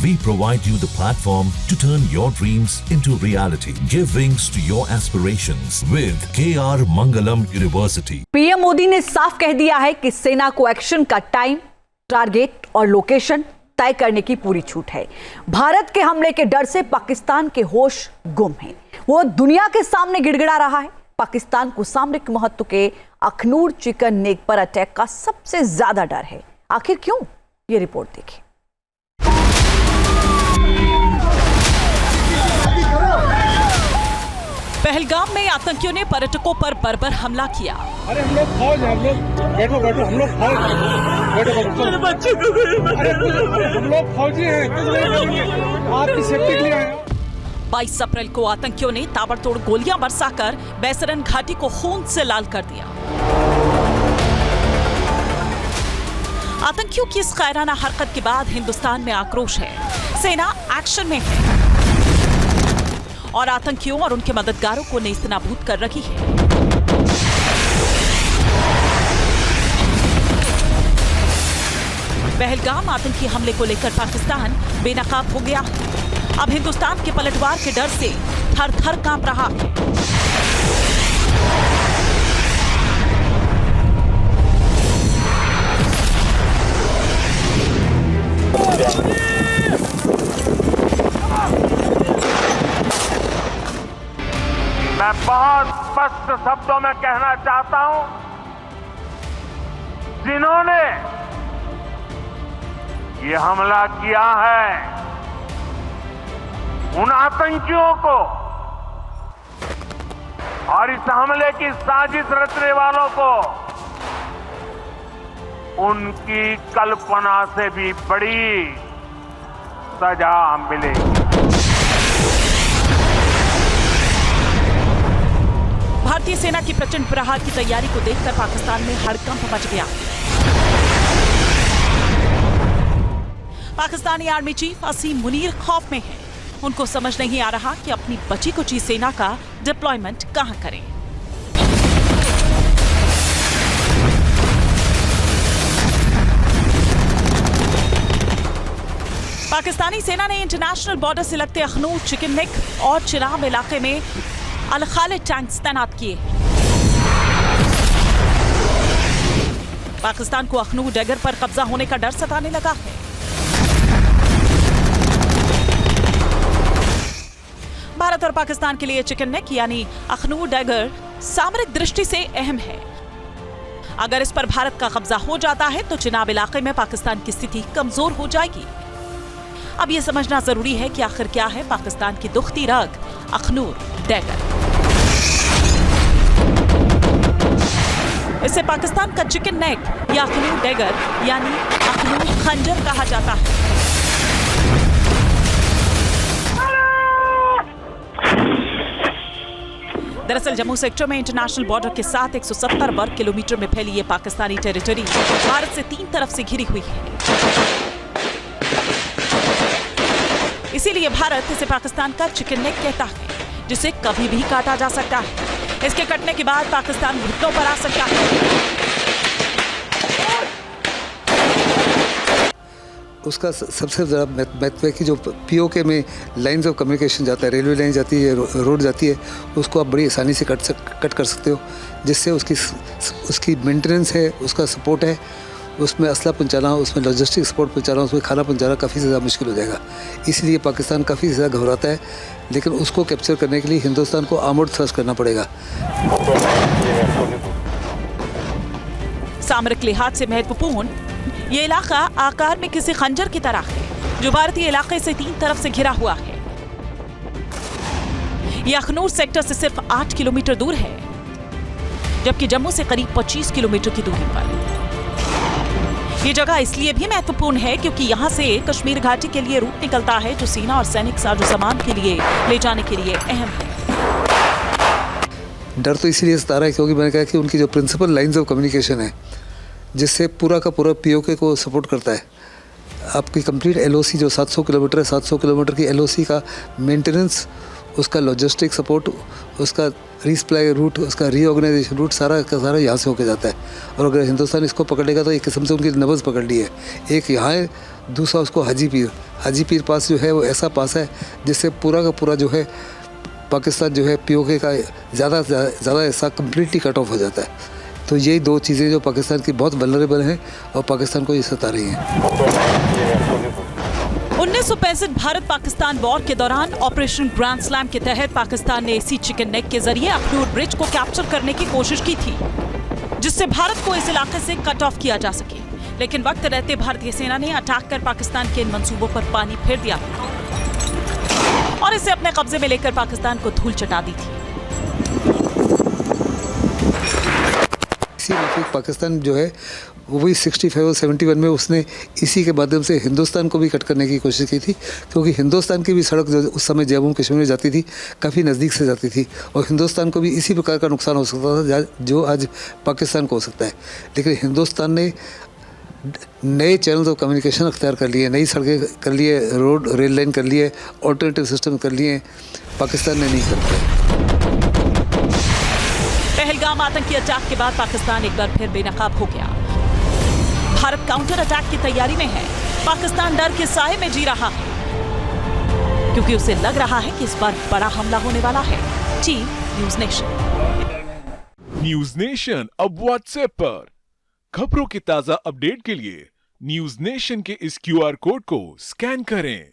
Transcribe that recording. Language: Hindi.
We provide you the platform to turn your dreams into reality. Give wings to your aspirations with KR Mangalam University. PM Modi ने साफ कह दिया है कि सेना को एक्शन का टाइम, टारगेट और लोकेशन तय करने की पूरी छूट है। भारत के हमले के डर से पाकिस्तान के होश गुम हैं। वो दुनिया के सामने गिड़गिड़ा रहा है। पाकिस्तान को सामरिक महत्व के अखनूर चिकन नेक पर अटैक का सबसे ज्यादा डर है। आखिर क्यों? ये रिपोर्ट देखिए। पहलगाम में आतंकियों ने पर्यटकों पर बर्बर हमला किया। अरे हम लोग फौज हैं, हम लोग बैठो हम लोग फौज हैं, बैठो बच्चे को हम लोग फौजी हैं, आपकी सेफ्टी के लिए आए। 22 अप्रैल को आतंकियों ने ताबड़तोड़ गोलियां बरसाकर बैसरन घाटी को खून से लाल कर दिया। आतंकियों की इस कायराना हरकत के बाद हिंदुस्तान में आक्रोश है। सेना एक्शन में है और आतंकियों और उनके मददगारों को नेस्तनाबूद कर रही है। पहलगाम आतंकी हमले को लेकर पाकिस्तान बेनकाब हो गया है। अब हिंदुस्तान के पलटवार के डर से थर थर कांप रहा है। मैं बहुत स्पष्ट शब्दों में कहना चाहता हूं, जिन्होंने ये हमला किया है, उन आतंकियों को और इस हमले की साजिश रचने वालों को उनकी कल्पना से भी बड़ी सजा मिलेगी। भारतीय सेना की प्रचंड प्रहार की तैयारी को देखकर पाकिस्तान में हड़कंप मच गया। पाकिस्तानी आर्मी चीफ असीम मुनीर खौफ में है। उनको समझ नहीं आ रहा कि अपनी बची कुची सेना का डिप्लॉयमेंट कहां करें। पाकिस्तानी सेना ने इंटरनेशनल बॉर्डर से लगते अखनूर, चिकन नेक और चिनाब इलाके में अल-खालिद टैंक्स तैनात किए। पाकिस्तान को अखनूर डैगर पर कब्जा होने का डर सताने लगा है। भारत और पाकिस्तान के लिए चिकन नेक यानी अखनूर डैगर सामरिक दृष्टि से अहम है। अगर इस पर भारत का कब्जा हो जाता है तो चिनाब इलाके में पाकिस्तान की स्थिति कमजोर हो जाएगी। अब यह समझना जरूरी है कि आखिर क्या है पाकिस्तान की दुखती रग अखनूर डैगर। इसे पाकिस्तान का चिकन नेक या अखनूर डैगर यानी अखनूर खंजर कहा जाता है। दरअसल जम्मू सेक्टर में इंटरनेशनल बॉर्डर के साथ 170 वर्ग किलोमीटर में फैली ये पाकिस्तानी टेरिटरी भारत से 3 तरफ से घिरी हुई है। इसीलिए भारत इसे पाकिस्तान का चिकन नेक कहता है, जिसे कभी भी काटा जा सकता है। इसके कटने के बाद पाकिस्तान घुटनों पर आ सकता है। उसका सबसे ज़्यादा महत्व है कि जो पीओके में लाइंस ऑफ कम्युनिकेशन जाता है, रेलवे लाइन जाती है, रोड जाती है, उसको आप बड़ी आसानी से कट कर सकते हो, जिससे उसकी मेंटेनेंस है, उसका सपोर्ट है, उसमें असला पहुंचाना, उसमें लॉजिस्टिक सपोर्ट पहुंचाना, उसमें खाना पहुंचाना काफ़ी ज़्यादा मुश्किल हो जाएगा। इसलिए पाकिस्तान काफ़ी ज़्यादा घबराता है, लेकिन उसको कैप्चर करने के लिए हिंदुस्तान को आर्मर्ड थ्रस्ट करना पड़ेगा। सामरिक लिहाज से महत्वपूर्ण ये इलाका आकार में किसी खंजर की तरह है, जो भारतीय इलाके से 3 तरफ से घिरा हुआ है। यह अखनूर सेक्टर से सिर्फ 8 किलोमीटर दूर है, जबकि जम्मू से करीब 25 किलोमीटर की दूरी पर। यह जगह इसलिए भी महत्वपूर्ण है क्योंकि यहाँ से कश्मीर घाटी के लिए रूट निकलता है, जो सेना और सैनिक साजो सामान के लिए ले जाने के लिए अहम है। डर तो इसीलिए सता रहा है क्योंकि मैंने कहा कि उनकी जो प्रिंसिपल लाइंस ऑफ कम्युनिकेशन है, जिससे पूरा का पूरा पीओके को सपोर्ट करता है, आपकी कंप्लीट एलओसी जो 700 किलोमीटर है, 700 किलोमीटर की एलओसी का मेंटेनेंस उसका लॉजिस्टिक सपोर्ट, उसका रीसप्लाई रूट, उसका रीऑर्गेनाइजेशन रूट सारा का सारा यहाँ से होकर जाता है। और अगर हिंदुस्तान इसको पकड़ेगा तो एक किस्म से उनकी नब्ज़ पकड़ ली है। एक यहाँ है, दूसरा उसको हाजी पीर पास जो है वो ऐसा पास है जिससे पूरा का पूरा जो है पाकिस्तान जो है POK का ज़्यादा हिस्सा कम्प्लीटली कट ऑफ हो जाता है। तो यही दो चीज़ें जो पाकिस्तान की बहुत वल्नरेबल हैं और पाकिस्तान को ये सता रही हैं। 1965 भारत पाकिस्तान वॉर के दौरान ऑपरेशन ग्रैंड स्लैम के तहत पाकिस्तान ने इसी चिकन नेक के जरिए अखनूर ब्रिज को कैप्चर करने की कोशिश की थी, जिससे भारत को इस इलाके से कट ऑफ किया जा सके। लेकिन वक्त रहते भारतीय सेना ने अटैक कर पाकिस्तान के इन मंसूबों पर पानी फेर दिया और इसे अपने कब्जे में लेकर पाकिस्तान को धूल चटा दी थी। इसी मुताबिक पाकिस्तान जो है वो भी 65 और 71 में उसने इसी के माध्यम से हिंदुस्तान को भी कट करने की कोशिश की थी, क्योंकि हिंदुस्तान की भी सड़क जो उस समय जम्मू कश्मीर में जाती थी काफ़ी नज़दीक से जाती थी और हिंदुस्तान को भी इसी प्रकार का नुकसान हो सकता था जो आज पाकिस्तान को हो सकता है। लेकिन हिंदुस्तान ने नए चैनल्स ऑफ कम्युनिकेशन अख्तियार कर लिए, नई सड़कें कर लिए, रोड रेल लाइन कर लिए, ऑल्टरनेटिव सिस्टम कर लिए, पाकिस्तान ने नहीं कर पाया। पहलगाम आतंकी अटैक के बाद पाकिस्तान एक बार फिर बेनकाब हो गया। भारत काउंटर अटैक की तैयारी में है। पाकिस्तान डर के साए में जी रहा है क्योंकि उसे लग रहा है कि इस बार बड़ा हमला होने वाला है। Team news nation. News nation अब व्हाट्सएप पर खबरों की ताजा अपडेट के लिए न्यूज़ नेशन के इस QR कोड को स्कैन करें।